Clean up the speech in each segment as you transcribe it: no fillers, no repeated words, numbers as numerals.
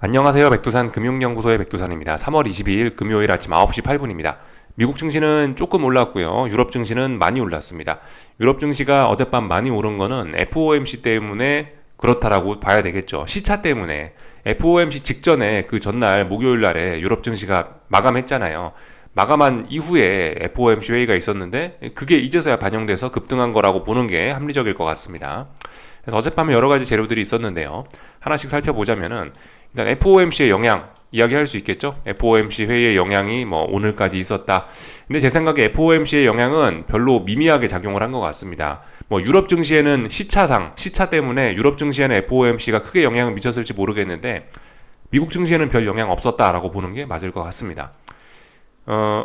안녕하세요. 백두산 금융연구소의 백두산입니다. 3월 22일 금요일 아침 9시 8분입니다. 미국 증시는 조금 올랐고요. 유럽 증시는 많이 올랐습니다. 유럽 증시가 어젯밤 많이 오른 거는 FOMC 때문에 그렇다라고 봐야 되겠죠. 시차 때문에 FOMC 직전에 그 전날 목요일 날에 유럽 증시가 마감했잖아요. 마감한 이후에 FOMC 회의가 있었는데 그게 이제서야 반영돼서 급등한 거라고 보는 게 합리적일 것 같습니다. 그래서 어젯밤에 여러 가지 재료들이 있었는데요. 하나씩 살펴보자면은 일단 FOMC의 영향 이야기할 수 있겠죠. FOMC 회의의 영향이 뭐 오늘까지 있었다. 근데 제 생각에 FOMC의 영향은 별로 미미하게 작용을 한 것 같습니다. 뭐 유럽 증시에는 시차 때문에 유럽 증시에는 FOMC가 크게 영향을 미쳤을지 모르겠는데 미국 증시에는 별 영향 없었다라고 보는 게 맞을 것 같습니다.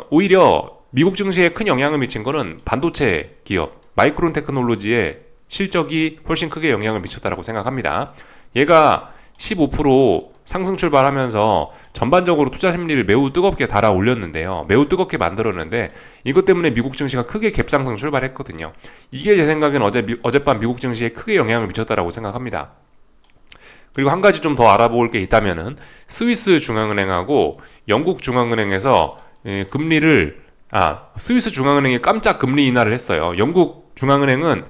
오히려 미국 증시에 큰 영향을 미친 거는 반도체 기업 마이크론 테크놀로지의 실적이 훨씬 크게 영향을 미쳤다라고 생각합니다. 얘가 15% 상승 출발하면서 전반적으로 투자 심리를 매우 뜨겁게 달아 올렸는데요. 매우 뜨겁게 만들었는데 이것 때문에 미국 증시가 크게 갭상승 출발했거든요. 이게 제 생각엔 어젯밤 미국 증시에 크게 영향을 미쳤다라고 생각합니다. 그리고 한 가지 좀 더 알아볼 게 있다면은 스위스 중앙은행하고 영국 중앙은행에서 스위스 중앙은행이 깜짝 금리 인하를 했어요. 영국 중앙은행은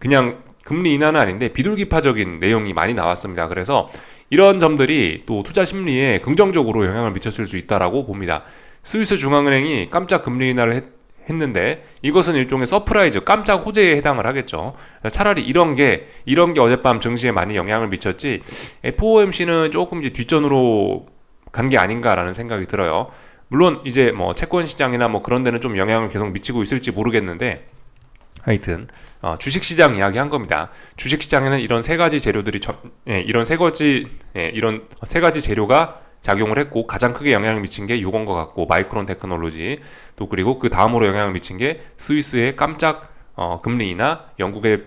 그냥 금리 인하는 아닌데 비둘기파적인 내용이 많이 나왔습니다. 그래서 이런 점들이 또 투자 심리에 긍정적으로 영향을 미쳤을 수 있다라고 봅니다. 스위스 중앙은행이 깜짝 금리 인하를 했는데 이것은 일종의 서프라이즈, 깜짝 호재에 해당을 하겠죠. 차라리 이런 게 어젯밤 증시에 많이 영향을 미쳤지 FOMC는 조금 이제 뒷전으로 간 게 아닌가라는 생각이 들어요. 물론 이제 뭐 채권 시장이나 뭐 그런 데는 좀 영향을 계속 미치고 있을지 모르겠는데 하여튼 주식시장 이야기 한 겁니다. 주식시장에는 이런 세 가지 재료들이 이런 세 가지 재료가 작용을 했고 가장 크게 영향을 미친 게 요건 것 같고 마이크론 테크놀로지 또 그리고 그 다음으로 영향을 미친 게 스위스의 깜짝 금리나 영국의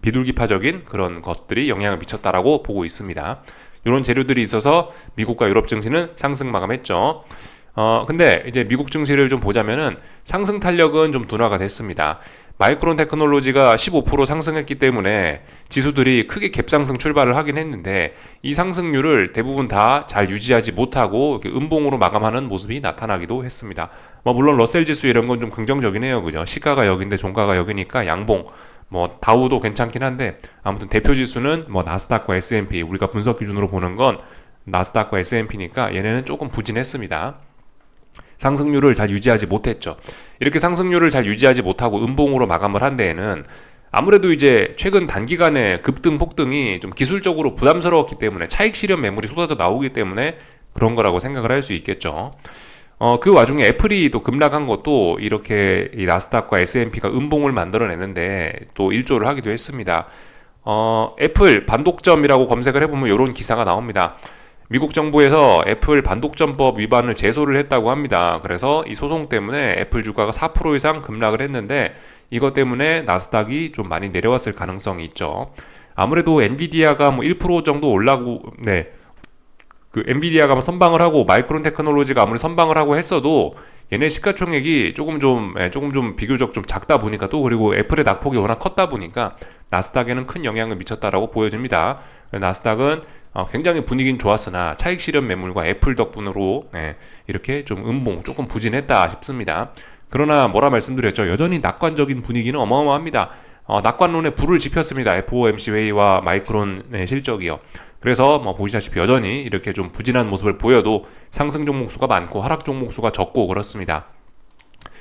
비둘기파적인 그런 것들이 영향을 미쳤다라고 보고 있습니다. 이런 재료들이 있어서 미국과 유럽 증시는 상승 마감했죠. 근데 이제 미국 증시를 좀 보자면은 상승 탄력은 좀 둔화가 됐습니다. 마이크론 테크놀로지가 15% 상승했기 때문에 지수들이 크게 갭상승 출발을 하긴 했는데 이 상승률을 대부분 다 잘 유지하지 못하고 음봉으로 마감하는 모습이 나타나기도 했습니다. 뭐 물론 러셀 지수 이런 건 좀 긍정적인 해요. 그죠? 시가가 여기인데 종가가 여기니까 양봉. 뭐 다우도 괜찮긴 한데 아무튼 대표 지수는 뭐 나스닥과 S&P 우리가 분석 기준으로 보는 건 나스닥과 S&P니까 얘네는 조금 부진했습니다. 상승률을 잘 유지하지 못했죠. 이렇게 상승률을 잘 유지하지 못하고 음봉으로 마감을 한 데에는 아무래도 이제 최근 단기간에 급등 폭등이 좀 기술적으로 부담스러웠기 때문에 차익 실현 매물이 쏟아져 나오기 때문에 그런 거라고 생각을 할 수 있겠죠. 그 와중에 애플이 또 급락한 것도 이렇게 이 나스닥과 S&P가 음봉을 만들어내는데 또 일조를 하기도 했습니다. 애플 반독점이라고 검색을 해보면 이런 기사가 나옵니다. 미국 정부에서 애플 반독점법 위반을 제소를 했다고 합니다. 그래서 이 소송 때문에 애플 주가가 4% 이상 급락을 했는데 이것 때문에 나스닥이 좀 많이 내려왔을 가능성이 있죠. 아무래도 엔비디아가 뭐 1% 정도 올라고 그 엔비디아가 선방을 하고 마이크론 테크놀로지가 아무리 선방을 하고 했어도 얘네 시가총액이 조금 좀 비교적 좀 작다 보니까 또 그리고 애플의 낙폭이 워낙 컸다 보니까 나스닥에는 큰 영향을 미쳤다라고 보여집니다. 나스닥은 굉장히 분위기는 좋았으나 차익 실현 매물과 애플 덕분으로 이렇게 좀 음봉 조금 부진했다 싶습니다. 그러나 뭐라 말씀드렸죠. 여전히 낙관적인 분위기는 어마어마합니다. 낙관론에 불을 지폈습니다. FOMC 회의와 마이크론의 실적이요. 그래서 뭐 보시다시피 여전히 이렇게 좀 부진한 모습을 보여도 상승 종목 수가 많고 하락 종목 수가 적고 그렇습니다.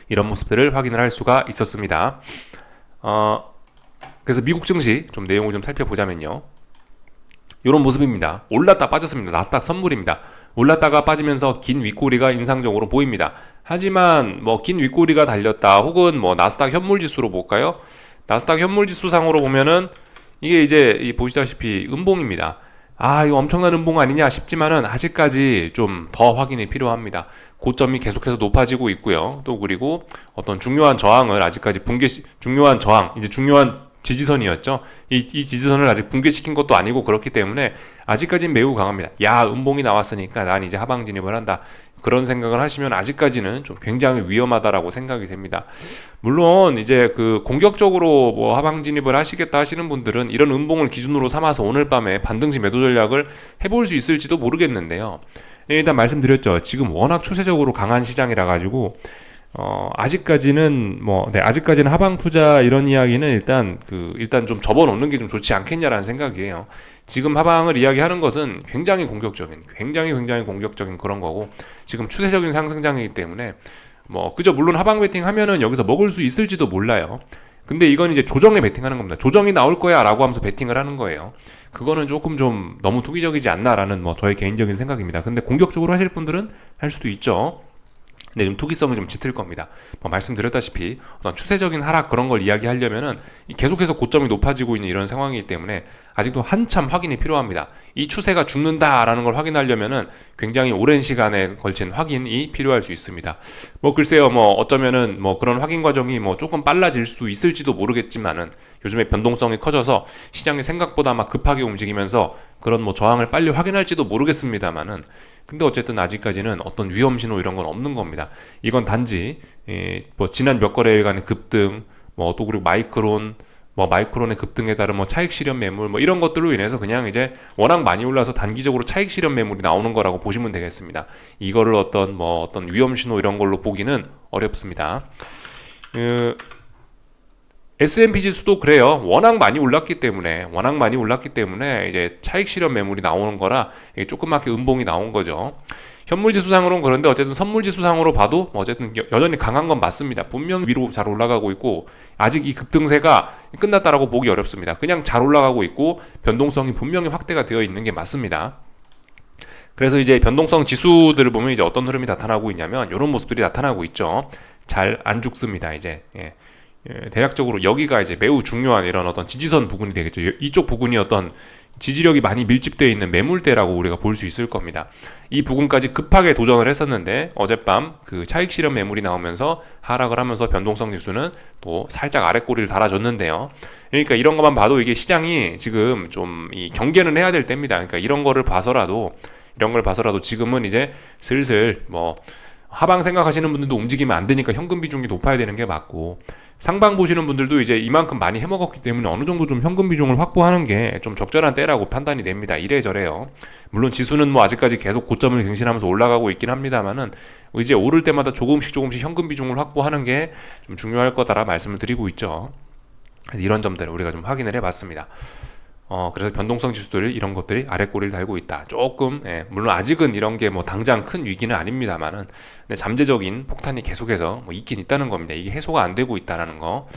이런 모습들을 확인을 할 수가 있었습니다. 그래서 미국 증시 좀 내용을 좀 살펴보자면요. 이런 모습입니다. 올랐다 빠졌습니다. 나스닥 선물입니다. 올랐다가 빠지면서 긴 윗꼬리가 인상적으로 보입니다. 하지만 뭐 긴 윗꼬리가 달렸다 혹은 뭐 나스닥 현물지수로 볼까요? 나스닥 현물지수상으로 보면은 이게 이제 보시다시피 음봉입니다. 이거 엄청난 음봉 아니냐 싶지만은 아직까지 좀 더 확인이 필요합니다. 고점이 계속해서 높아지고 있고요. 또 그리고 어떤 중요한 저항을 아직까지 중요한 지지선이었죠. 이 지지선을 아직 붕괴시킨 것도 아니고 그렇기 때문에 아직까지는 매우 강합니다. 음봉이 나왔으니까 난 이제 하방 진입을 한다. 그런 생각을 하시면 아직까지는 좀 굉장히 위험하다라고 생각이 됩니다. 물론 이제 그 공격적으로 뭐 하방 진입을 하시겠다 하시는 분들은 이런 음봉을 기준으로 삼아서 오늘 밤에 반등시 매도 전략을 해볼 수 있을지도 모르겠는데요. 일단 말씀드렸죠. 지금 워낙 추세적으로 강한 시장이라 가지고 아직까지는 하방 투자 이런 이야기는 일단 좀 접어놓는 게 좀 좋지 않겠냐라는 생각이에요. 지금 하방을 이야기하는 것은 굉장히 공격적인 그런 거고, 지금 추세적인 상승장이기 때문에 그저 물론 하방 베팅 하면은 여기서 먹을 수 있을지도 몰라요. 근데 이건 이제 조정에 베팅하는 겁니다. 조정이 나올 거야 라고 하면서 베팅을 하는 거예요. 그거는 조금 좀 너무 투기적이지 않나라는 저의 개인적인 생각입니다. 근데 공격적으로 하실 분들은 할 수도 있죠. 근데 좀 투기성이 좀 짙을 겁니다. 말씀드렸다시피 어떤 추세적인 하락 그런 걸 이야기하려면은 계속해서 고점이 높아지고 있는 이런 상황이기 때문에 아직도 한참 확인이 필요합니다. 이 추세가 죽는다라는 걸 확인하려면은 굉장히 오랜 시간에 걸친 확인이 필요할 수 있습니다. 글쎄요, 어쩌면은 그런 확인 과정이 조금 빨라질 수 있을지도 모르겠지만은 요즘에 변동성이 커져서 시장이 생각보다 막 급하게 움직이면서 그런 저항을 빨리 확인할지도 모르겠습니다만은, 근데 어쨌든 아직까지는 어떤 위험 신호 이런 건 없는 겁니다. 이건 단지 지난 몇 거래일간의 급등, 또 그리고 마이크론의 급등에 따른 차익 실현 매물 이런 것들로 인해서 그냥 이제 워낙 많이 올라서 단기적으로 차익 실현 매물이 나오는 거라고 보시면 되겠습니다. 이거를 어떤 위험 신호 이런 걸로 보기는 어렵습니다. S&P 지수도 그래요. 워낙 많이 올랐기 때문에 이제 차익 실현 매물이 나오는 거라 조그맣게 음봉이 나온 거죠. 현물 지수상으로는 그런데 어쨌든 선물 지수상으로 봐도 어쨌든 여전히 강한 건 맞습니다. 분명히 위로 잘 올라가고 있고 아직 이 급등세가 끝났다라고 보기 어렵습니다. 그냥 잘 올라가고 있고 변동성이 분명히 확대가 되어 있는 게 맞습니다. 그래서 이제 변동성 지수들을 보면 이제 어떤 흐름이 나타나고 있냐면 이런 모습들이 나타나고 있죠. 잘 안 죽습니다. 이제 대략적으로 여기가 이제 매우 중요한 이런 어떤 지지선 부분이 되겠죠. 이쪽 부분이 어떤 지지력이 많이 밀집되어 있는 매물대라고 우리가 볼 수 있을 겁니다. 이 부분까지 급하게 도전을 했었는데 어젯밤 그 차익 실현 매물이 나오면서 하락을 하면서 변동성 지수는 또 살짝 아래 꼬리를 달아줬는데요. 그러니까 이런 것만 봐도 이게 시장이 지금 좀 이 경계는 해야 될 때입니다. 그러니까 이런 걸 봐서라도 지금은 이제 슬슬 하방 생각하시는 분들도 움직이면 안 되니까 현금 비중이 높아야 되는 게 맞고, 상방 보시는 분들도 이제 이만큼 많이 해먹었기 때문에 어느 정도 좀 현금 비중을 확보하는 게 좀 적절한 때라고 판단이 됩니다. 이래저래요. 물론 지수는 아직까지 계속 고점을 갱신하면서 올라가고 있긴 합니다만은 이제 오를 때마다 조금씩 현금 비중을 확보하는 게 좀 중요할 거다라 말씀을 드리고 있죠. 그래서 이런 점들을 우리가 좀 확인을 해봤습니다. 그래서 변동성 지수들 이런 것들이 아래 꼬리를 달고 있다. 조금 물론 아직은 이런 게 당장 큰 위기는 아닙니다만은 잠재적인 폭탄이 계속해서 있긴 있다는 겁니다. 이게 해소가 안 되고 있다라는 거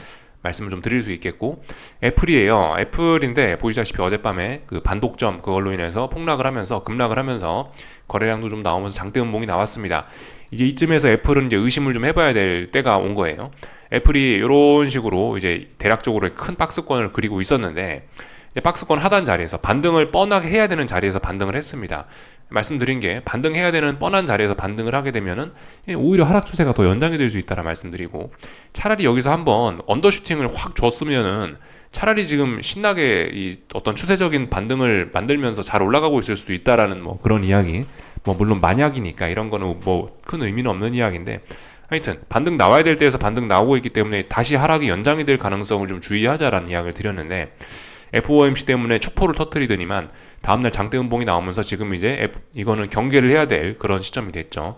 말씀을 좀 드릴 수 있겠고, 애플인데 보시다시피 어젯밤에 그 반독점 그걸로 인해서 폭락을 하면서 급락을 하면서 거래량도 좀 나오면서 장대 음봉이 나왔습니다. 이제 이쯤에서 애플은 이제 의심을 좀 해봐야 될 때가 온 거예요. 애플이 이런 식으로 이제 대략적으로 큰 박스권을 그리고 있었는데 박스권 하단 자리에서 반등을 뻔하게 해야 되는 자리에서 반등을 했습니다. 말씀드린 게 반등해야 되는 뻔한 자리에서 반등을 하게 되면은 오히려 하락 추세가 더 연장이 될 수 있다라 말씀드리고, 차라리 여기서 한번 언더슈팅을 확 줬으면은 차라리 지금 신나게 이 어떤 추세적인 반등을 만들면서 잘 올라가고 있을 수도 있다라는 그런 이야기. 물론 만약이니까 이런 거는 큰 의미는 없는 이야기인데, 하여튼 반등 나와야 될 때에서 반등 나오고 있기 때문에 다시 하락이 연장이 될 가능성을 좀 주의하자라는 이야기를 드렸는데, FOMC 때문에 축포를 터뜨리더니만 다음날 장대 음봉이 나오면서 지금 이제 이거는 경계를 해야 될 그런 시점이 됐죠.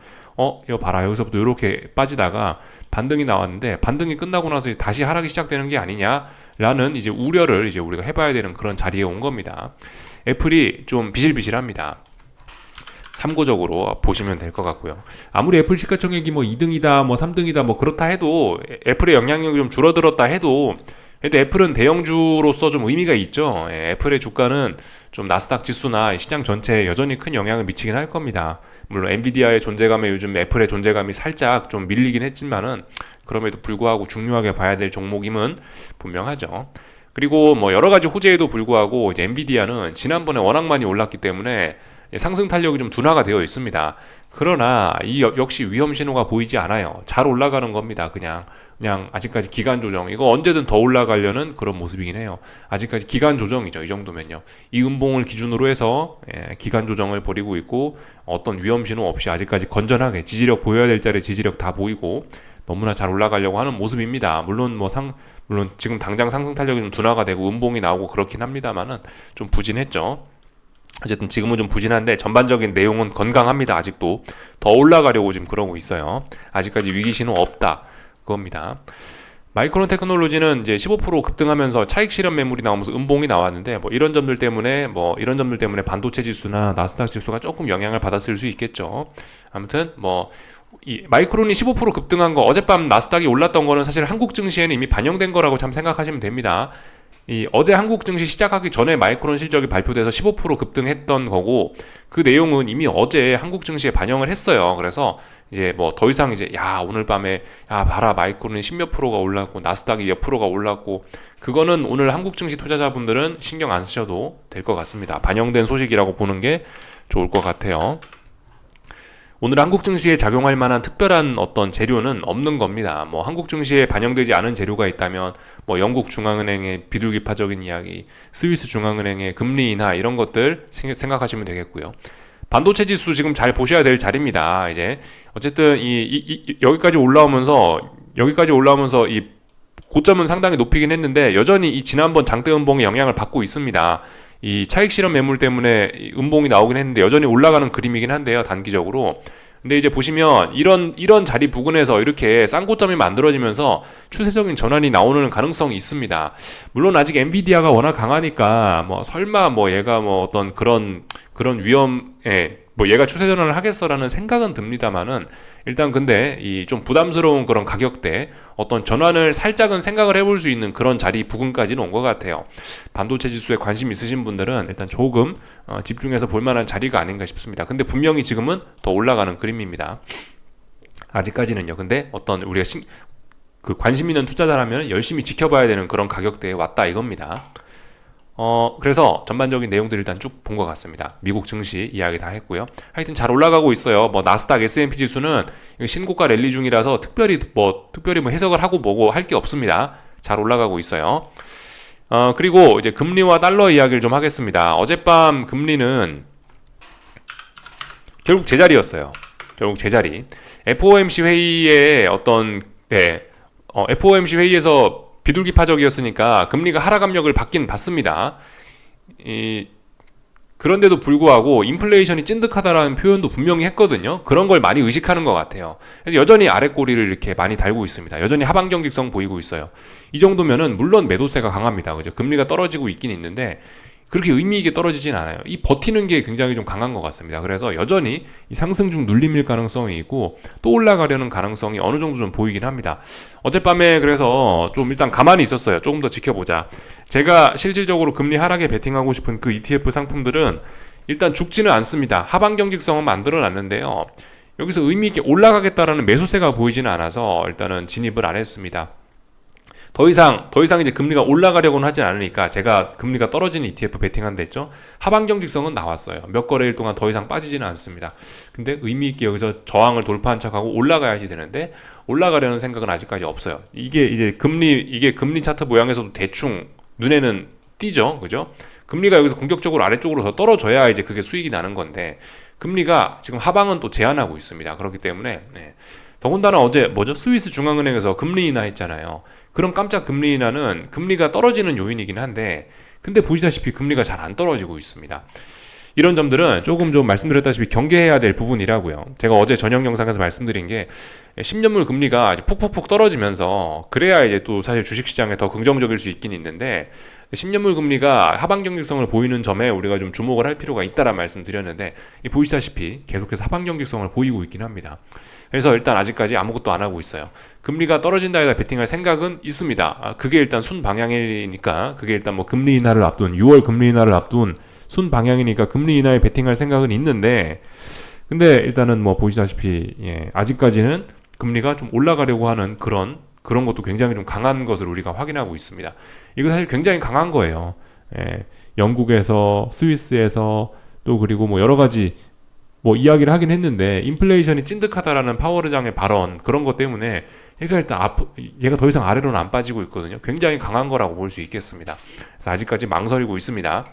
이거 봐라, 여기서부터 이렇게 빠지다가 반등이 나왔는데 반등이 끝나고 나서 다시 하락이 시작되는 게 아니냐라는 이제 우려를 이제 우리가 해봐야 되는 그런 자리에 온 겁니다. 애플이 좀 비실비실합니다. 참고적으로 보시면 될 것 같고요. 아무리 애플 시가총액이 2등이다 3등이다 그렇다 해도, 애플의 영향력이 좀 줄어들었다 해도 애플은 대형주로서 좀 의미가 있죠. 애플의 주가는 좀 나스닥 지수나 시장 전체에 여전히 큰 영향을 미치긴 할 겁니다. 물론 엔비디아의 존재감에 요즘 애플의 존재감이 살짝 좀 밀리긴 했지만은 그럼에도 불구하고 중요하게 봐야 될 종목임은 분명하죠. 그리고 여러 가지 호재에도 불구하고 이제 엔비디아는 지난번에 워낙 많이 올랐기 때문에 상승 탄력이 좀 둔화가 되어 있습니다. 그러나 이 역시 위험 신호가 보이지 않아요. 잘 올라가는 겁니다. 그냥 그냥 아직까지 기간 조정, 이거 언제든 더 올라가려는 그런 모습이긴 해요. 아직까지 기간 조정이죠. 이 정도면요. 이 음봉을 기준으로 해서 기간 조정을 벌이고 있고, 어떤 위험 신호 없이 아직까지 건전하게 지지력 보여야 될 자리 지지력 다 보이고 너무나 잘 올라가려고 하는 모습입니다. 물론 물론 지금 당장 상승 탄력이 좀 둔화가 되고 음봉이 나오고 그렇긴 합니다만은 좀 부진했죠. 어쨌든 지금은 좀 부진한데 전반적인 내용은 건강합니다. 아직도 더 올라가려고 지금 그러고 있어요. 아직까지 위기 신호 없다, 그겁니다. 마이크론 테크놀로지는 이제 15% 급등하면서 차익 실현 매물이 나오면서 음봉이 나왔는데, 이런 점들 때문에 반도체 지수나 나스닥 지수가 조금 영향을 받았을 수 있겠죠. 아무튼 이 마이크론이 15% 급등한 거, 어젯밤 나스닥이 올랐던 거는 사실 한국 증시에는 이미 반영된 거라고 참 생각하시면 됩니다. 이 어제 한국 증시 시작하기 전에 마이크론 실적이 발표돼서 15% 급등했던 거고, 그 내용은 이미 어제 한국 증시에 반영을 했어요. 그래서 이제 더 이상 이제 오늘 밤에 봐라 마이크론이 10몇 프로가 올랐고 나스닥이 몇 프로가 올랐고, 그거는 오늘 한국 증시 투자자분들은 신경 안 쓰셔도 될 것 같습니다. 반영된 소식이라고 보는 게 좋을 것 같아요. 오늘 한국 증시에 작용할 만한 특별한 어떤 재료는 없는 겁니다. 한국 증시에 반영되지 않은 재료가 있다면 영국 중앙은행의 비둘기파적인 이야기, 스위스 중앙은행의 금리 인하, 이런 것들 생각하시면 되겠고요. 반도체 지수 지금 잘 보셔야 될 자리입니다. 이제 어쨌든 여기까지 올라오면서 이 고점은 상당히 높이긴 했는데 여전히 이 지난번 장대 음봉의 영향을 받고 있습니다. 이 차익 실현 매물 때문에 음봉이 나오긴 했는데 여전히 올라가는 그림이긴 한데요, 단기적으로. 근데 이제 보시면 이런 자리 부근에서 이렇게 쌍고점이 만들어지면서 추세적인 전환이 나오는 가능성이 있습니다. 물론 아직 엔비디아가 워낙 강하니까 설마 얘가 어떤 그런 위험에 얘가 추세 전환을 하겠어라는 생각은 듭니다만은, 일단 근데 이 좀 부담스러운 그런 가격대 어떤 전환을 살짝은 생각을 해볼 수 있는 그런 자리 부근까지는 온 것 같아요. 반도체 지수에 관심 있으신 분들은 일단 조금 집중해서 볼만한 자리가 아닌가 싶습니다. 근데 분명히 지금은 더 올라가는 그림입니다. 아직까지는요. 근데 어떤 우리가 관심 있는 투자자라면 열심히 지켜봐야 되는 그런 가격대에 왔다, 이겁니다. 그래서 전반적인 내용들 일단 쭉 본 것 같습니다. 미국 증시 이야기 다 했고요. 하여튼 잘 올라가고 있어요. 나스닥, S&P 지수는 신고가 랠리 중이라서 특별히 해석을 하고 뭐고 할 게 없습니다. 잘 올라가고 있어요. 그리고 이제 금리와 달러 이야기를 좀 하겠습니다. 어젯밤 금리는 결국 제자리였어요. FOMC 회의에 FOMC 회의에서 비둘기파적이었으니까 금리가 하락 압력을 받긴 받습니다. 그런데도 불구하고 인플레이션이 찐득하다라는 표현도 분명히 했거든요. 그런 걸 많이 의식하는 것 같아요. 그래서 여전히 아랫꼬리를 이렇게 많이 달고 있습니다. 여전히 하방 경직성 보이고 있어요. 이 정도면은 물론 매도세가 강합니다. 그죠? 금리가 떨어지고 있긴 있는데 그렇게 의미 있게 떨어지진 않아요. 이 버티는 게 굉장히 좀 강한 것 같습니다. 그래서 여전히 이 상승 중 눌림일 가능성이 있고 또 올라가려는 가능성이 어느 정도 좀 보이긴 합니다. 어젯밤에 그래서 좀 일단 가만히 있었어요. 조금 더 지켜보자. 제가 실질적으로 금리 하락에 베팅하고 싶은 그 ETF 상품들은 일단 죽지는 않습니다. 하방 경직성은 만들어놨는데요. 여기서 의미 있게 올라가겠다라는 매수세가 보이지는 않아서 일단은 진입을 안 했습니다. 더 이상 이제 금리가 올라가려고는 하진 않으니까 제가 금리가 떨어지는 ETF 베팅한다 했죠. 하방 경직성은 나왔어요. 몇 거래일 동안 더 이상 빠지지는 않습니다. 근데 의미 있게 여기서 저항을 돌파한 척하고 올라가야지 되는데 올라가려는 생각은 아직까지 없어요. 이게 금리 차트 모양에서도 대충 눈에는 띄죠. 그죠? 금리가 여기서 공격적으로 아래쪽으로 더 떨어져야 이제 그게 수익이 나는 건데 금리가 지금 하방은 또 제한하고 있습니다. 그렇기 때문에 더군다나 어제 스위스 중앙은행에서 금리 인하했잖아요. 그런 깜짝 금리 인하는 금리가 떨어지는 요인이긴 한데 근데 보시다시피 금리가 잘 안 떨어지고 있습니다. 이런 점들은 조금 좀 말씀드렸다시피 경계해야 될 부분이라고요. 제가 어제 저녁 영상에서 말씀드린 게 10년물 금리가 푹푹푹 떨어지면서 그래야 이제 또 사실 주식시장에 더 긍정적일 수 있긴 있는데 10년물 금리가 하방 경직성을 보이는 점에 우리가 좀 주목을 할 필요가 있다라는 말씀 드렸는데 보시다시피 계속해서 하방 경직성을 보이고 있긴 합니다. 그래서 일단 아직까지 아무것도 안 하고 있어요. 금리가 떨어진다에다 베팅할 생각은 있습니다. 그게 일단 순 방향이니까 그게 일단 금리 인하를 앞둔 6월 금리 인하를 앞둔 순 방향이니까 금리 인하에 베팅할 생각은 있는데 근데 일단은 보시다시피 아직까지는 금리가 좀 올라가려고 하는 그런 것도 굉장히 좀 강한 것을 우리가 확인하고 있습니다. 이거 사실 굉장히 강한 거예요. 영국에서 스위스에서 또 그리고 여러 가지 뭐 이야기를 하긴 했는데 인플레이션이 찐득하다라는 파월의장의 발언 그런 것 때문에 얘가 일단 얘가 더 이상 아래로는 안 빠지고 있거든요. 굉장히 강한 거라고 볼 수 있겠습니다. 그래서 아직까지 망설이고 있습니다.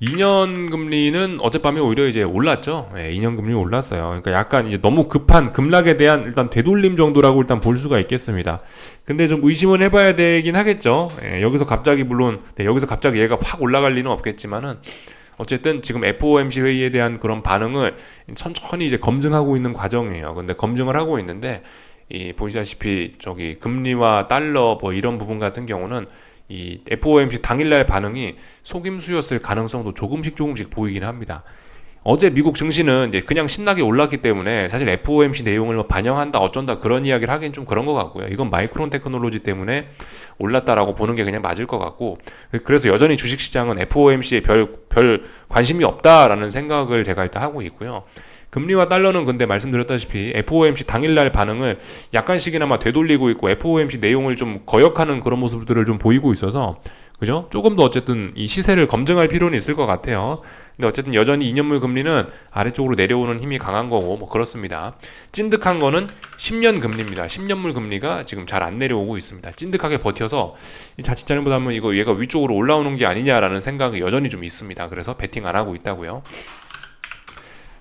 2년 금리는 어젯밤에 오히려 이제 올랐죠. 네, 2년 금리 올랐어요. 그러니까 약간 이제 너무 급한 급락에 대한 일단 되돌림 정도라고 일단 볼 수가 있겠습니다. 근데 좀 의심은 해봐야 되긴 하겠죠. 네, 여기서 갑자기 물론 여기서 갑자기 얘가 확 올라갈 리는 없겠지만은 어쨌든 지금 FOMC 회의에 대한 그런 반응을 천천히 이제 검증하고 있는 과정이에요. 근데 검증을 하고 있는데 보시다시피 저기 금리와 달러 뭐 이런 부분 같은 경우는 이 FOMC 당일날 반응이 속임수였을 가능성도 조금씩 보이긴 합니다. 어제 미국 증시는 이제 그냥 신나게 올랐기 때문에 사실 FOMC 내용을 뭐 반영한다 어쩐다 그런 이야기를 하긴 좀 그런 것 같고요. 이건 마이크론 테크놀로지 때문에 올랐다라고 보는 게 그냥 맞을 것 같고, 그래서 여전히 주식시장은 FOMC에 별 관심이 없다라는 생각을 제가 일단 하고 있고요. 금리와 달러는 근데 말씀드렸다시피 FOMC 당일날 반응을 약간씩이나마 되돌리고 있고 FOMC 내용을 좀 거역하는 그런 모습들을 좀 보이고 있어서 그죠? 조금 더 어쨌든 이 시세를 검증할 필요는 있을 것 같아요. 근데 어쨌든 여전히 2년물 금리는 아래쪽으로 내려오는 힘이 강한 거고 뭐 그렇습니다. 찐득한 거는 10년 금리입니다. 10년물 금리가 지금 잘 안 내려오고 있습니다. 찐득하게 버텨서 자칫 잘못하면 이거 얘가 위쪽으로 올라오는 게 아니냐라는 생각이 여전히 좀 있습니다. 그래서 베팅 안 하고 있다고요.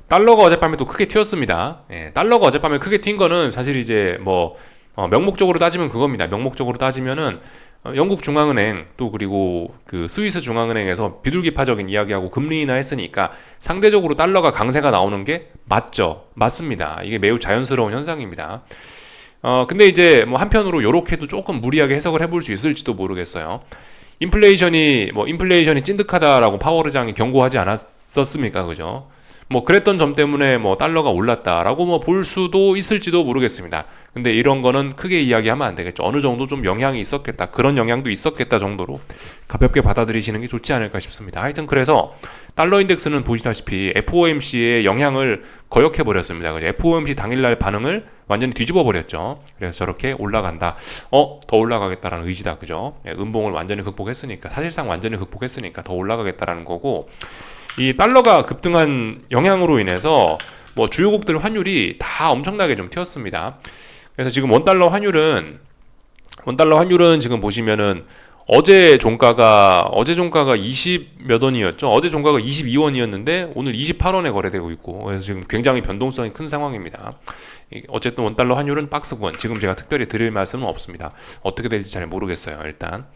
달러가 어젯밤에 또 크게 튀었습니다. 예, 달러가 어젯밤에 크게 튄 거는 사실 이제 뭐 명목적으로 따지면 그겁니다. 명목적으로 따지면은 영국 중앙은행 또 그리고 그 스위스 중앙은행에서 비둘기파적인 이야기하고 금리 인하 했으니까 상대적으로 달러가 강세가 나오는 게 맞죠. 맞습니다. 이게 매우 자연스러운 현상입니다. 근데 이제 뭐 한편으로 요렇게도 조금 무리하게 해석을 해볼 수 있을지도 모르겠어요. 인플레이션이 찐득하다라고 파월 의장이 경고하지 않았었습니까? 그죠? 뭐 그랬던 점 때문에 뭐 달러가 올랐다라고 뭐 볼 수도 있을지도 모르겠습니다. 근데 이런 거는 크게 이야기하면 안 되겠죠. 어느 정도 좀 영향이 있었겠다. 그런 영향도 있었겠다 정도로 가볍게 받아들이시는 게 좋지 않을까 싶습니다. 하여튼 그래서 달러 인덱스는 보시다시피 FOMC의 영향을 거역해 버렸습니다. FOMC 당일날 반응을 완전히 뒤집어 버렸죠. 그래서 저렇게 올라간다. 더 올라가겠다라는 의지다. 그죠? 음봉을 완전히 극복했으니까, 사실상 완전히 극복했으니까 더 올라가겠다라는 거고, 이 달러가 급등한 영향으로 인해서 뭐 주요국들 환율이 다 엄청나게 좀 튀었습니다. 그래서 지금 원달러 환율은 지금 보시면은 어제 종가가 20 몇 원이었죠. 어제 종가가 22원이었는데 오늘 28원에 거래되고 있고, 그래서 지금 굉장히 변동성이 큰 상황입니다. 어쨌든 원달러 환율은 박스권. 지금 제가 특별히 드릴 말씀은 없습니다. 어떻게 될지 잘 모르겠어요. 일단.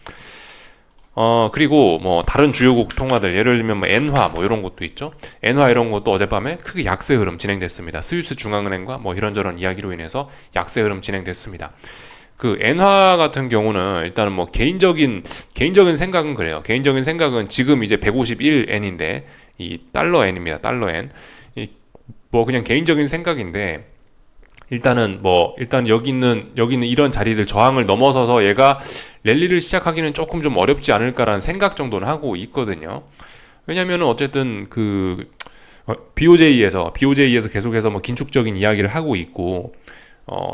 그리고 뭐 다른 주요국 통화들 예를 들면 뭐 엔화 뭐 이런 것도 있죠. 엔화 이런 것도 어젯밤에 크게 약세 흐름 진행됐습니다. 스위스 중앙은행과 뭐 이런저런 이야기로 인해서 약세 흐름 진행됐습니다. 그 엔화 같은 경우는 일단은 뭐 개인적인 생각은 그래요. 개인적인 생각은 지금 이제 151엔인데 이 달러 엔입니다. 달러 엔. 뭐 그냥 개인적인 생각인데 일단 여기 있는 이런 자리들 저항을 넘어서서 얘가 랠리를 시작하기는 조금 좀 어렵지 않을까라는 생각 정도는 하고 있거든요. 왜냐면은 어쨌든 BOJ에서 계속해서 뭐 긴축적인 이야기를 하고 있고,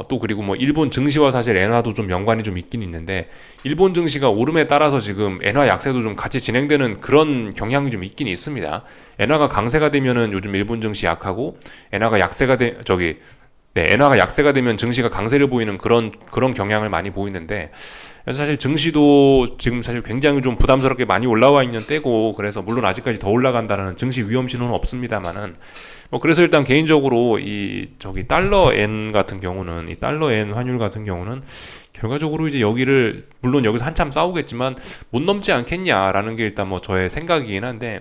또 그리고 뭐 일본 증시와 사실 엔화도 좀 연관이 좀 있긴 있는데, 일본 증시가 오름에 따라서 지금 엔화 약세도 좀 같이 진행되는 그런 경향이 좀 있긴 있습니다. 엔화가 강세가 되면은 요즘 일본 증시 약하고, 엔화가 약세가 되면 증시가 강세를 보이는 그런 경향을 많이 보이는데, 그래서 사실 증시도 지금 사실 굉장히 좀 부담스럽게 많이 올라와 있는 때고, 그래서 물론 아직까지 더 올라간다는 증시 위험 신호는 없습니다만은, 뭐 그래서 일단 개인적으로 달러 엔 같은 경우는, 이 달러 엔 환율 같은 경우는 결과적으로 이제 물론 여기서 한참 싸우겠지만 못 넘지 않겠냐라는 게 일단 뭐 저의 생각이긴 한데,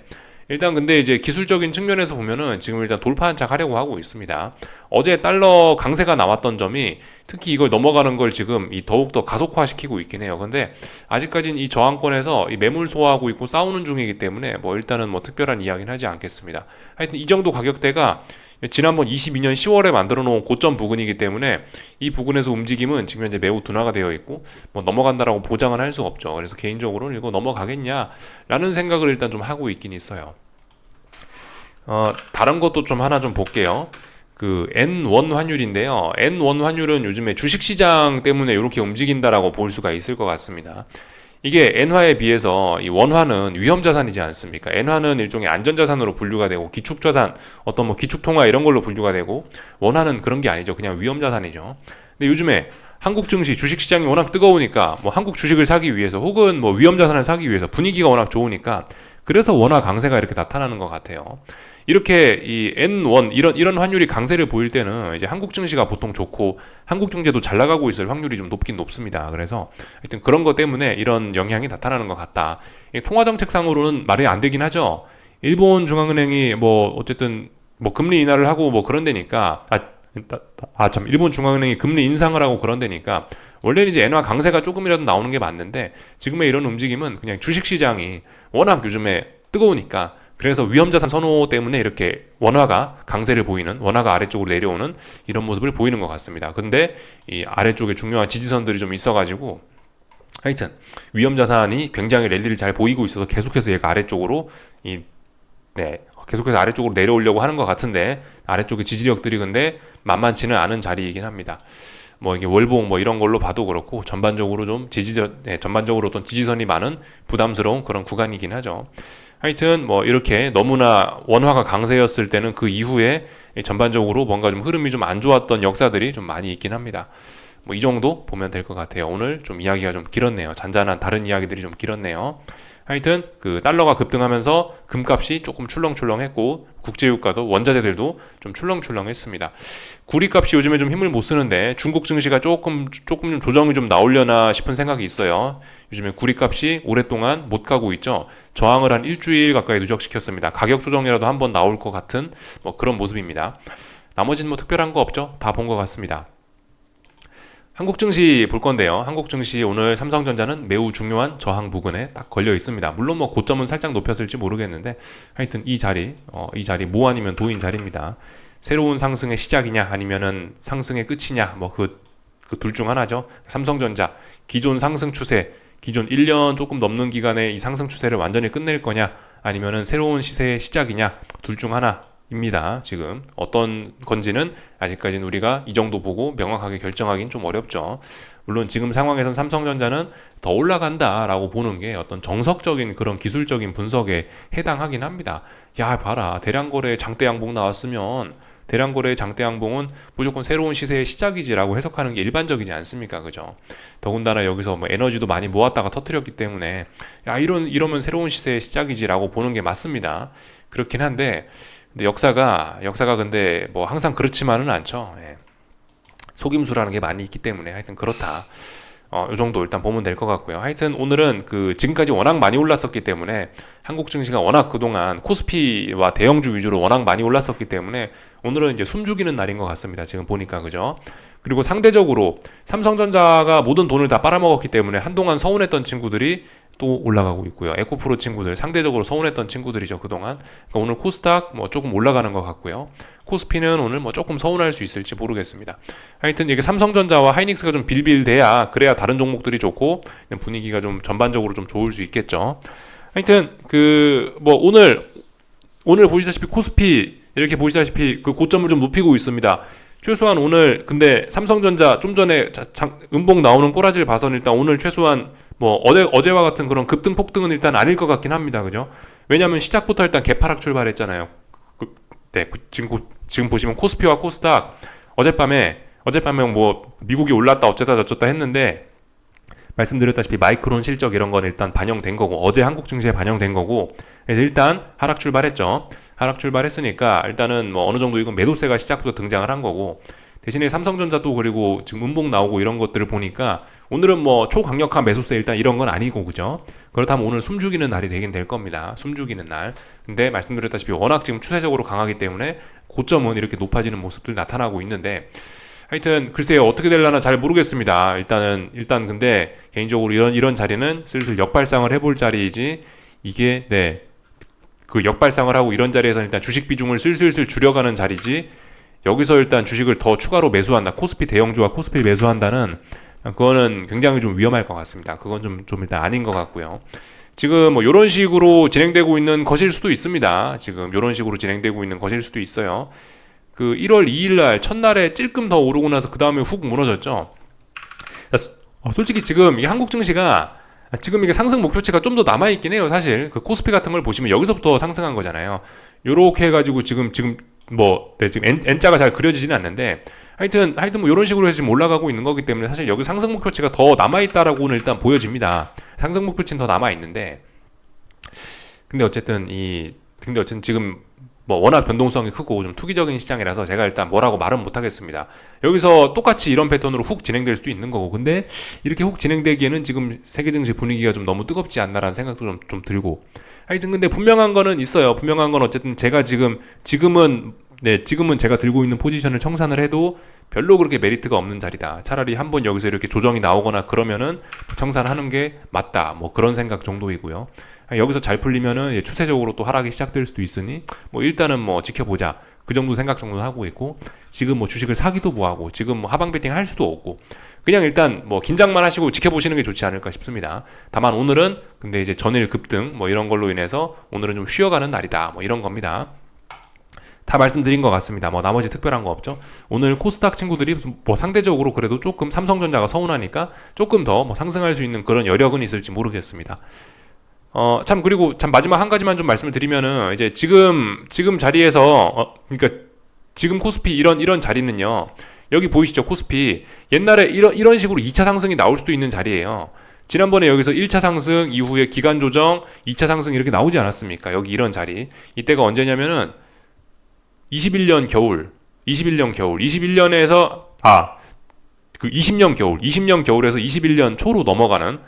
일단 근데 이제 기술적인 측면에서 보면은 지금 일단 돌파 한착 하려고 하고 있습니다. 어제 달러 강세가 나왔던 점이 특히 이걸 넘어가는 걸 지금 더욱더 가속화시키고 있긴 해요. 근데 아직까지는 이 저항권에서 이 매물 소화하고 있고 싸우는 중이기 때문에 뭐 일단은 뭐 특별한 이야기는 하지 않겠습니다. 하여튼 이 정도 가격대가 지난번 22년 10월에 만들어 놓은 고점 부근이기 때문에 이 부근에서 움직임은 지금 현재 매우 둔화가 되어 있고 뭐 넘어간다라고 보장은 할 수 없죠. 그래서 개인적으로는 이거 넘어가겠냐라는 생각을 일단 좀 하고 있긴 있어요. 다른 것도 좀 하나 좀 볼게요. 그 N1 환율인데요. N1 환율은 요즘에 주식시장 때문에 이렇게 움직인다라고 볼 수가 있을 것 같습니다. 이게 엔화에 비해서 이 원화는 위험자산이지 않습니까? 엔화는 일종의 안전자산으로 분류가 되고 기축자산, 어떤 뭐 기축통화 이런 걸로 분류가 되고 원화는 그런 게 아니죠. 그냥 위험자산이죠. 근데 요즘에 한국 증시 주식시장이 워낙 뜨거우니까 뭐 한국 주식을 사기 위해서 혹은 뭐 위험자산을 사기 위해서 분위기가 워낙 좋으니까 그래서 원화 강세가 이렇게 나타나는 것 같아요. 이렇게 이 N1 이런 환율이 강세를 보일 때는 이제 한국 증시가 보통 좋고 한국 경제도 잘 나가고 있을 확률이 좀 높긴 높습니다. 그래서 하여튼 그런 것 때문에 이런 영향이 나타나는 것 같다. 통화 정책상으로는 말이 안 되긴 하죠. 일본 중앙은행이 뭐 어쨌든 뭐 금리 인하를 하고 뭐 그런 데니까 일본 중앙은행이 금리 인상을 하고 그런 데니까 원래는 이제 엔화 강세가 조금이라도 나오는 게 맞는데 지금의 이런 움직임은 그냥 주식시장이 워낙 요즘에 뜨거우니까 그래서 위험자산 선호 때문에 이렇게 원화가 강세를 보이는, 원화가 아래쪽으로 내려오는 이런 모습을 보이는 것 같습니다. 근데 이 아래쪽에 중요한 지지선들이 좀 있어가지고 하여튼 위험자산이 굉장히 랠리를 잘 보이고 있어서 계속해서 얘가 아래쪽으로 계속해서 아래쪽으로 내려오려고 하는 것 같은데 아래쪽의 지지력들이 근데 만만치는 않은 자리이긴 합니다. 뭐 이게 월봉 뭐 이런 걸로 봐도 그렇고 전반적으로 좀 전반적으로 어떤 지지선이 많은 부담스러운 그런 구간이긴 하죠. 하여튼 뭐 이렇게 너무나 원화가 강세였을 때는 그 이후에 전반적으로 뭔가 좀 흐름이 좀 안 좋았던 역사들이 좀 많이 있긴 합니다. 뭐 이 정도 보면 될 것 같아요. 오늘 좀 이야기가 좀 길었네요. 잔잔한 다른 이야기들이 좀 길었네요. 하여튼 그 달러가 급등하면서 금값이 조금 출렁출렁했고 국제유가도 원자재들도 좀 출렁출렁했습니다. 구리값이 요즘에 좀 힘을 못 쓰는데 중국 증시가 조금 좀 조정이 좀 나오려나 싶은 생각이 있어요. 요즘에 구리값이 오랫동안 못 가고 있죠. 저항을 한 일주일 가까이 누적시켰습니다. 가격 조정이라도 한번 나올 것 같은 뭐 그런 모습입니다. 나머지는 뭐 특별한 거 없죠. 다 본 것 같습니다. 한국 증시 볼 건데요. 한국 증시 오늘 삼성전자는 매우 중요한 저항 부근에 딱 걸려 있습니다. 물론 뭐 고점은 살짝 높였을지 모르겠는데 하여튼 이 자리 모 아니면 도인 자리입니다. 새로운 상승의 시작이냐 아니면은 상승의 끝이냐 뭐 그 둘 중 하나죠. 삼성전자 기존 상승 추세 기존 1년 조금 넘는 기간에 이 상승 추세를 완전히 끝낼 거냐 아니면은 새로운 시세의 시작이냐 둘 중 하나 입니다. 지금 어떤 건지는 아직까지는 우리가 이 정도 보고 명확하게 결정하기는 좀 어렵죠. 물론 지금 상황에선 삼성전자는 더 올라간다라고 보는 게 어떤 정석적인 그런 기술적인 분석에 해당하긴 합니다. 야 봐라 대량거래 장대 양봉 나왔으면 대량거래의 장대 양봉은 무조건 새로운 시세의 시작이지라고 해석하는 게 일반적이지 않습니까? 그죠? 더군다나 여기서 뭐 에너지도 많이 모았다가 터뜨렸기 때문에 야 이러면 새로운 시세의 시작이지라고 보는 게 맞습니다. 그렇긴 한데 근데 역사가 근데 뭐 항상 그렇지만은 않죠. 예. 속임수라는 게 많이 있기 때문에 하여튼 그렇다. 요 정도 일단 보면 될 것 같고요. 하여튼 오늘은 그 지금까지 워낙 많이 올랐었기 때문에 한국 증시가 워낙 그동안 코스피와 대형주 위주로 워낙 많이 올랐었기 때문에 오늘은 이제 숨죽이는 날인 것 같습니다. 지금 보니까 그죠? 그리고 상대적으로 삼성전자가 모든 돈을 다 빨아먹었기 때문에 한동안 서운했던 친구들이 또 올라가고 있고요. 에코프로 친구들 상대적으로 서운했던 친구들이죠 그동안. 그러니까 오늘 코스닥 뭐 조금 올라가는 것 같고요. 코스피는 오늘 뭐 조금 서운할 수 있을지 모르겠습니다. 하여튼 이게 삼성전자와 하이닉스가 좀 빌빌대야 그래야 다른 종목들이 좋고 분위기가 좀 전반적으로 좀 좋을 수 있겠죠. 하여튼 그 뭐 오늘 보시다시피 코스피 이렇게 보시다시피 그 고점을 좀 높이고 있습니다. 최소한 오늘 근데 삼성전자 좀 전에 음봉 나오는 꼬라지를 봐서는 일단 오늘 최소한 뭐 어제와 같은 그런 급등 폭등은 일단 아닐 것 같긴 합니다. 그죠? 왜냐하면 시작부터 일단 개파락 출발했잖아요. 지금 보시면 코스피와 코스닥 어젯밤에 뭐 미국이 올랐다 어쩌다 저쩌다 했는데 말씀드렸다시피 마이크론 실적 이런 건 일단 반영된 거고 어제 한국 증시에 반영된 거고 그래서 일단 하락 출발했죠. 하락 출발했으니까 일단은 뭐 어느 정도 이건 매도세가 시작부터 등장을 한 거고 대신에 삼성전자도 그리고 지금 음봉 나오고 이런 것들을 보니까 오늘은 뭐 초강력한 매수세 일단 이런 건 아니고 그죠? 그렇다면 오늘 숨죽이는 날이 되긴 될 겁니다. 숨죽이는 날. 근데 말씀드렸다시피 워낙 지금 추세적으로 강하기 때문에 고점은 이렇게 높아지는 모습들 나타나고 있는데 하여튼 글쎄요 어떻게 될려나 잘 모르겠습니다. 일단 근데 개인적으로 이런 자리는 슬슬 역발상을 해볼 자리이지 이게 그 역발상을 하고 이런 자리에서 일단 주식 비중을 슬슬 줄여가는 자리지 여기서 일단 주식을 더 추가로 매수한다. 코스피 대형주와 코스피 매수한다는 그거는 굉장히 좀 위험할 것 같습니다. 그건 좀 일단 아닌 것 같고요. 지금 뭐 이런 식으로 진행되고 있는 것일 수도 있습니다. 지금 이런 식으로 진행되고 있는 것일 수도 있어요. 그 1월 2일 날 첫날에 찔끔 더 오르고 나서 그 다음에 훅 무너졌죠. 솔직히 지금 이 한국 증시가 지금 이게 상승 목표치가 좀 더 남아있긴 해요. 사실 그 코스피 같은 걸 보시면 여기서부터 상승한 거잖아요. 요렇게 해가지고 지금 지금 N자가 잘 그려지지는 않는데 하여튼 뭐 이런 식으로 해서 지금 올라가고 있는 거기 때문에 사실 여기 상승 목표치가 더 남아있다라고는 일단 보여집니다. 상승 목표치는 더 남아있는데 근데 어쨌든 지금 뭐 워낙 변동성이 크고 좀 투기적인 시장이라서 제가 일단 뭐라고 말은 못 하겠습니다. 여기서 똑같이 이런 패턴으로 훅 진행될 수도 있는 거고, 근데 이렇게 훅 진행되기에는 지금 세계 증시 분위기가 좀 너무 뜨겁지 않나라는 생각도 좀 들고. 하여튼 근데 분명한 거는 있어요. 분명한 건 어쨌든 제가 지금은 제가 들고 있는 포지션을 청산을 해도 별로 그렇게 메리트가 없는 자리다. 차라리 한번 여기서 이렇게 조정이 나오거나 그러면은 청산하는 게 맞다. 뭐 그런 생각 정도이고요. 여기서 잘 풀리면은 추세적으로 또 하락이 시작될 수도 있으니 뭐 일단은 뭐 지켜보자. 그 정도 생각 정도 하고 있고, 지금 뭐 주식을 사기도 뭐하고 지금 뭐 하방 베팅 할 수도 없고, 그냥 일단 뭐 긴장만 하시고 지켜보시는 게 좋지 않을까 싶습니다. 다만 오늘은 근데 이제 전일 급등 뭐 이런 걸로 인해서 오늘은 좀 쉬어가는 날이다. 뭐 이런 겁니다. 다 말씀드린 것 같습니다. 뭐 나머지 특별한 거 없죠. 오늘 코스닥 친구들이 뭐 상대적으로 그래도 조금 삼성전자가 서운하니까 조금 더 뭐 상승할 수 있는 그런 여력은 있을지 모르겠습니다. 그리고 마지막 한 가지만 좀 말씀을 드리면은, 이제 지금 자리에서, 그러니까 지금 코스피 이런 자리는요, 여기 보이시죠? 코스피. 옛날에 이런 식으로 2차 상승이 나올 수도 있는 자리예요. 지난번에 여기서 1차 상승 이후에 기간 조정, 2차 상승 이렇게 나오지 않았습니까? 여기 이런 자리. 이때가 언제냐면은, 21년 겨울, 21년에서, 20년 겨울에서 21년 초로 넘어가는,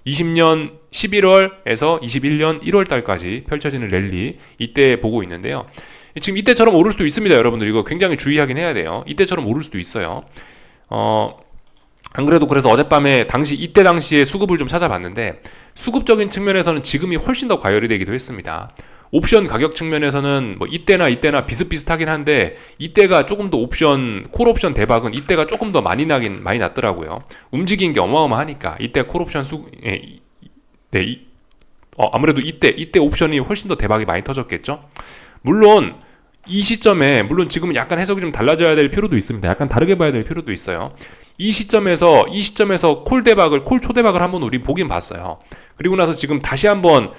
20년 11월에서 21년 1월 달까지 펼쳐지는 랠리, 이때 보고 있는데요. 지금 이때처럼 오를 수도 있습니다, 여러분들. 이거 굉장히 주의하긴 해야 돼요. 이때처럼 오를 수도 있어요. 안 그래도 그래서 어젯밤에 이때 당시에 수급을 좀 찾아봤는데, 수급적인 측면에서는 지금이 훨씬 더 과열이 되기도 했습니다. 옵션 가격 측면에서는 뭐 이때나 비슷비슷하긴 한데, 이때가 조금 더 콜 옵션 대박은 이때가 조금 더 많이 났더라고요. 움직인 게 어마어마하니까. 이때 콜 옵션 아무래도 이때 옵션이 훨씬 더 대박이 많이 터졌겠죠. 물론 이 시점에, 지금은 약간 해석이 좀 달라져야 될 필요도 있습니다. 약간 다르게 봐야 될 필요도 있어요. 이 시점에서 콜 초대박을 한번 우리 보긴 봤어요. 그리고 나서 지금 다시 한번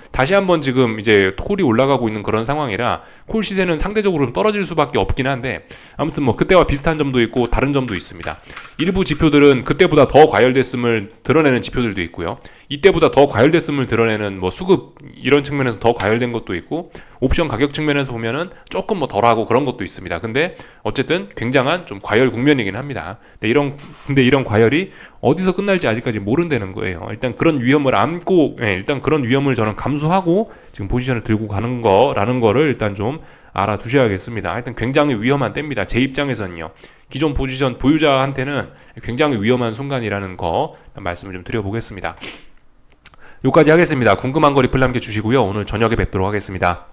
지금 이제 콜이 올라가고 있는 그런 상황이라 콜 시세는 상대적으로 좀 떨어질 수밖에 없긴 한데, 아무튼 뭐 그때와 비슷한 점도 있고 다른 점도 있습니다. 일부 지표들은 그때보다 더 과열됐음을 드러내는 지표들도 있고요. 이때보다 더 과열됐음을 드러내는 뭐 수급 이런 측면에서 더 과열된 것도 있고, 옵션 가격 측면에서 보면은 조금 뭐 덜하고 그런 것도 있습니다. 근데 어쨌든 굉장한 좀 과열 국면이긴 합니다. 근데 이런 과열이 어디서 끝날지 아직까지 모른다는 거예요. 일단 그런 위험을 일단 그런 위험을 저는 감수하고 지금 포지션을 들고 가는 거라는 거를 일단 좀 알아두셔야겠습니다. 하여튼 굉장히 위험한 때입니다. 제 입장에서는요. 기존 포지션 보유자한테는 굉장히 위험한 순간이라는 거 말씀을 좀 드려보겠습니다. 여기까지 하겠습니다. 궁금한 거 리플 남겨주시고요. 오늘 저녁에 뵙도록 하겠습니다.